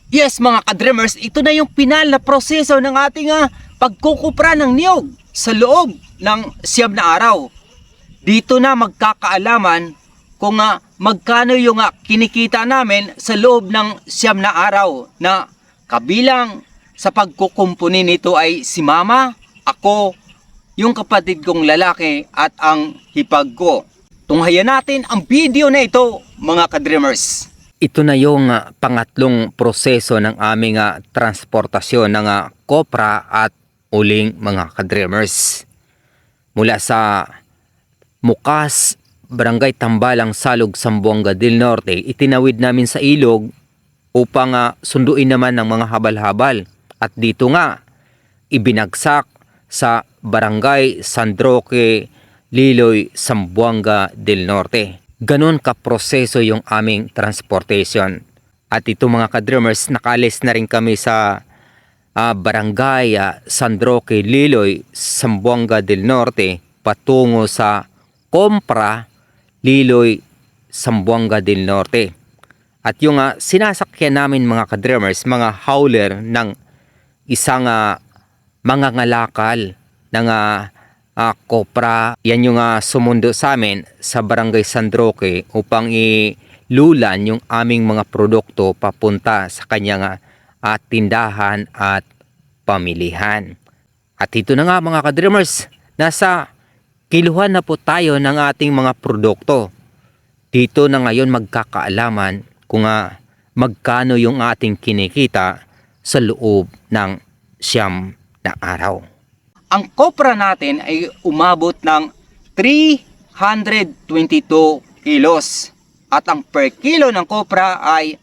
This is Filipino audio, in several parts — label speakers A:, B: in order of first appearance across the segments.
A: Yes mga kadreamers, ito na yung pinal na proseso ng ating pagkukupra ng niyog sa loob ng 9 na araw. Dito na magkakaalaman kung magkano yung kinikita namin sa loob ng 9 na araw, na kabilang sa pagkukumpuni nito ay si mama, ako, yung kapatid kong lalaki at ang hipag ko. Tunghayan natin ang video na ito mga kadreamers. Ito na yung pangatlong proseso ng aming transportasyon ng kopra at uling mga kadreamers. Mula sa Mukas, Barangay Tambalang, Salog, Zamboanga del Norte, itinawid namin sa ilog upang sunduin naman ng mga habal-habal. At dito nga, ibinagsak sa Barangay San Roque, Liloy, Zamboanga del Norte. Ganon kaproseso yung aming transportation. At ito mga kadreamers, nakalis na rin kami sa Barangay San Roque, Liloy, Zamboanga del Norte patungo sa Compra, Liloy, Zamboanga del Norte. At yung sinasakyan namin mga kadreamers, mga hauler ng isang mga ngalakal ng kopra. Yan yung sumundo sa amin sa Barangay San Roque upang ilulan yung aming mga produkto papunta sa kanyang tindahan at pamilihan. At ito na nga mga kadreamers, nasa kiluhan na po tayo ng ating mga produkto. Dito na ngayon magkakaalaman kung magkano yung ating kinikita sa loob ng 9 na araw. Ang kopra natin ay umabot ng 322 kilos. At ang per kilo ng kopra ay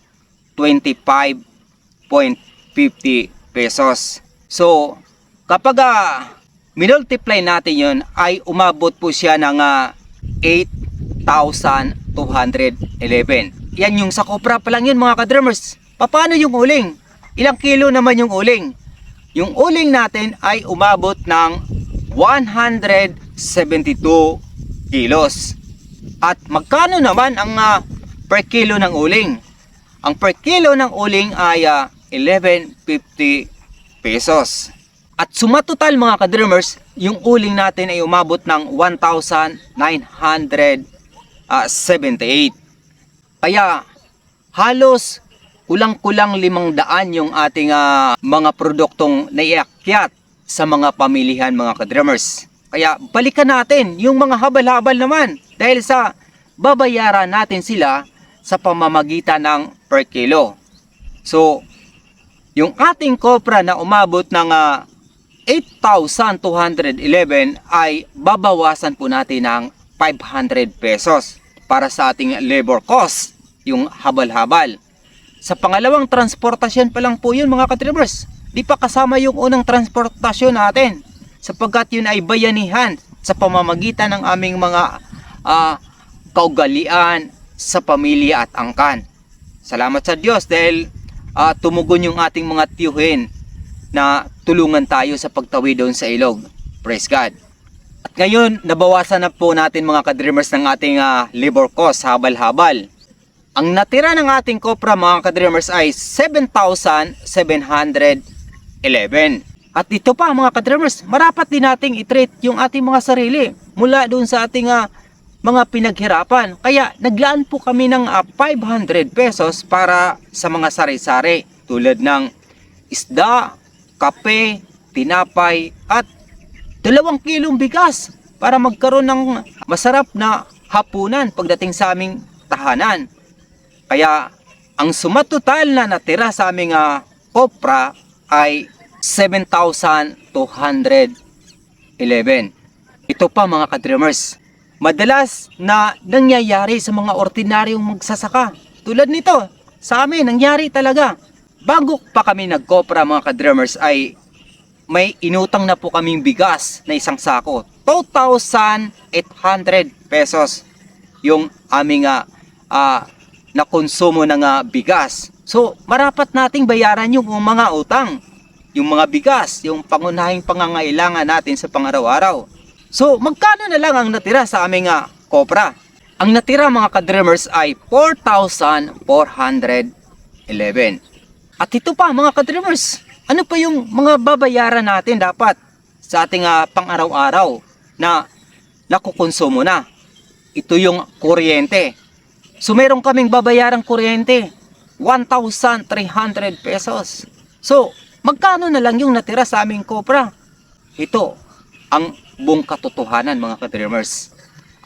A: 25.50 pesos. So, kapag minultiply natin yun, ay umabot po siya ng 8,211. Yan yung sa kopra pa lang yun mga kadreamers. Paano yung uling? Ilang kilo naman yung uling? Yung uling natin ay umabot ng 172 kilos. At magkano naman ang per kilo ng uling? Ang per kilo ng uling ay 11.50 pesos. At sumatotal mga kadreamers, yung uling natin ay umabot ng 1,978. Kaya halos kulang-kulang 500 yung ating mga produktong naiakyat sa mga pamilihan mga kadreamers. Kaya balikan natin yung mga habal-habal naman dahil sa babayaran natin sila sa pamamagitan ng per kilo. So, yung ating kopra na umabot ng 8,211 ay babawasan po natin ng 500 pesos para sa ating labor cost, yung habal-habal. Sa pangalawang transportasyon pa lang po yun mga kadreamers. Di pa kasama yung unang transportasyon natin, sapagkat yun ay bayanihan sa pamamagitan ng aming mga kaugalian sa pamilya at angkan. Salamat sa Diyos dahil tumugon yung ating mga tiyuhin na tulungan tayo sa pagtawid doon sa ilog. Praise God. At ngayon, nabawasan na po natin mga kadreamers ng ating labor cost, habal-habal. Ang natira ng ating kopra mga kadreamers ay 7,711. At ito pa mga kadreamers, marapat din nating i-treat yung ating mga sarili mula doon sa ating mga pinaghirapan. Kaya naglaan po kami ng 500 pesos para sa mga sari-sari tulad ng isda, kape, tinapay at 2 kilong bigas para magkaroon ng masarap na hapunan pagdating sa aming tahanan. Kaya ang sumatotal na natira sa aming kopra ay 7,211. Ito pa mga kadreamers, madalas na nangyayari sa mga ordinaryong magsasaka. Tulad nito, sa amin nangyari talaga. Bago pa kami nagkopra mga kadreamers ay may inutang na po kaming bigas na isang sako. 2,800 pesos yung aming na konsumo ng bigas. So, marapat nating bayaran yung mga utang, yung mga bigas, yung pangunahing pangangailangan natin sa pang-araw-araw. So, magkano na lang ang natira sa aming kopra? Ang natira mga kadreamers ay 4,411. At ito pa mga ka-dreamers, ano pa yung mga babayaran natin dapat sa ating pang-araw-araw na nakukonsumo na? Ito yung kuryente. So meron kaming babayarang kuryente, 1,300 pesos. So, magkano na lang yung natira sa aming kopra? Ito ang buong katotohanan mga ka-dreamers.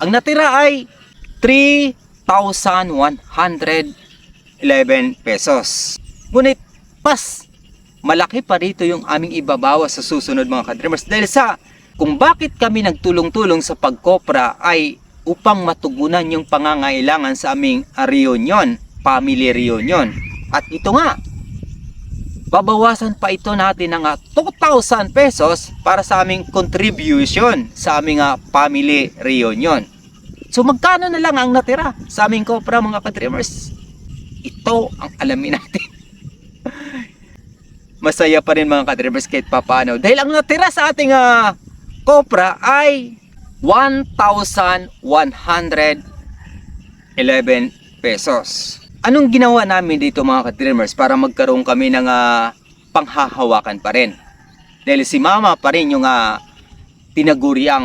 A: Ang natira ay 3,111 pesos. Ngunit, malaki pa rito yung aming ibabawas sa susunod mga ka-dreamers. Dahil sa kung bakit kami nagtulong-tulong sa pagkopra ay upang matugunan yung pangangailangan sa aming reunion, family reunion. At ito nga, babawasan pa ito natin ng 2,000 pesos para sa aming contribution sa aming family reunion. So magkano na lang ang natira sa aming kopra mga ka-dreamers? Ito ang alamin natin. Masaya pa rin mga ka-dreamers kahit papaano. Dahil ang natira sa ating kopra ay 1,111 pesos. Anong ginawa namin dito mga ka-dreamers para magkaroon kami ng panghahawakan pa rin? Dahil si mama pa rin yung tinaguriang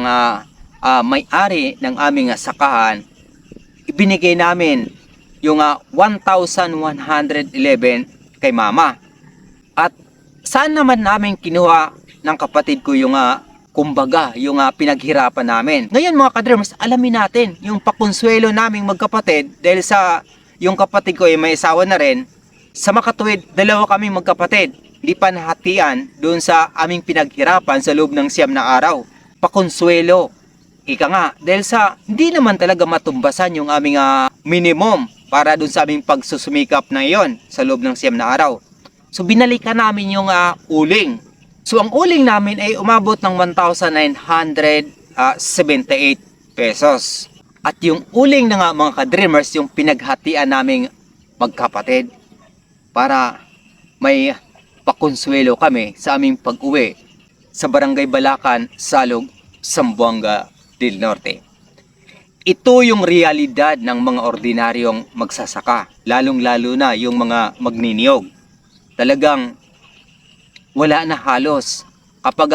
A: may-ari ng aming sakahan, ibinigay namin yung 1,111 kay mama. At saan naman namin kinuha ng kapatid ko yung kumbaga, yung pinaghirapan namin. Ngayon mga ka-dreamers, alamin natin yung pakonsuelo naming magkapatid dahil sa yung kapatid ko ay may asawa na rin. Sa makatuwid, dalawa kaming magkapatid. Hindi pa nahatian doon sa aming pinaghirapan sa loob ng 9 na araw. Pakonsuelo. Ika nga, dahil sa hindi naman talaga matumbasan yung aming minimum para doon sa aming pagsusumikap na iyon sa loob ng 9 na araw. So binalikan namin yung uling. So ang uling namin ay umabot ng 1,978 pesos. At yung uling na nga mga ka-dreamers, yung pinaghatian naming magkapatid para may pakonsuelo kami sa aming pag-uwi sa Barangay Balacan, Salog, Zamboanga del Norte. Ito yung realidad ng mga ordinaryong magsasaka, lalong-lalo na yung mga magniniyog. Talagang wala na halos. Kapag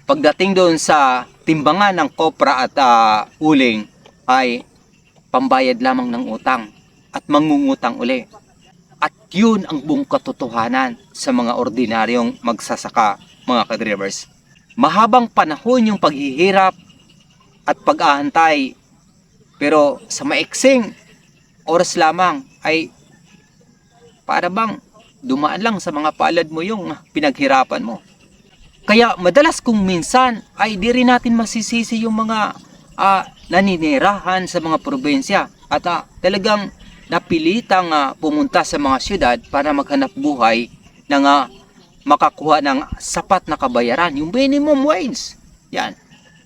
A: pagdating doon sa timbangan ng kopra at uling, ay pambayad lamang ng utang at mangungutang uli. At yun ang buong katotohanan sa mga ordinaryong magsasaka, mga ka-dreamers. Mahabang panahon yung paghihirap at pag-aantay, pero sa maiksing oras lamang ay para bang dumaan lang sa mga palad mo yung pinaghirapan mo. Kaya madalas kung minsan ay di rin natin masisisi yung mga naninirahan sa mga probinsya at talagang napilitang pumunta sa mga syudad para maghanap buhay ng makakuha ng sapat na kabayaran, yung minimum wage. Yan.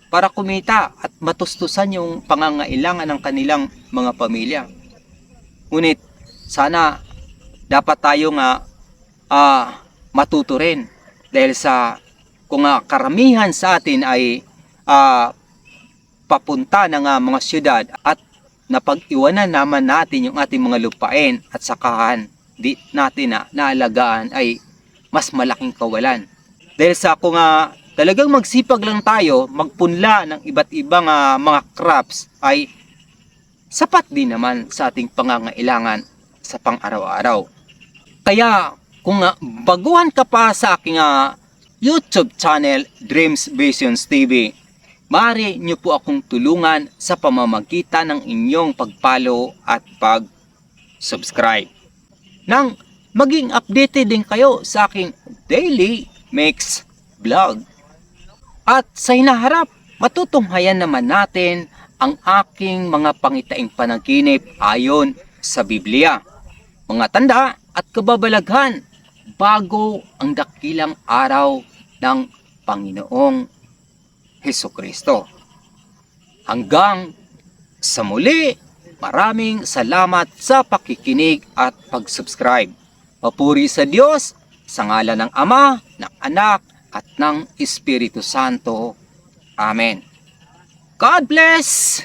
A: Para kumita at matustusan yung pangangailangan ng kanilang mga pamilya. Ngunit sana dapat tayong matuto rin dahil sa kung karamihan sa atin ay papunta ng mga syudad at napag-iwanan naman natin yung ating mga lupain at sakahan, di natin naalagaan ay mas malaking kawalan. Dahil sa kung talagang magsipag lang tayo, magpunla ng iba't ibang mga crops ay sapat din naman sa ating pangangailangan sa pang-araw-araw. Kaya kung baguhan ka pa sa aking YouTube channel, Dreams Visions TV, maaari nyo po akong tulungan sa pamamagitan ng inyong pag-follow at pag-subscribe. Nang maging updated din kayo sa aking daily mix vlog. At sa hinaharap, matutunghayan naman natin ang aking mga pangitaing panaginip ayon sa Biblia. Mga tanda at kababalaghan bago ang dakilang araw ng Panginoong Hesukristo. Hanggang sa muli, maraming salamat sa pakikinig at pag-subscribe. Papuri sa Diyos, sa ngalan ng Ama, ng Anak, at ng Espiritu Santo. Amen. God bless!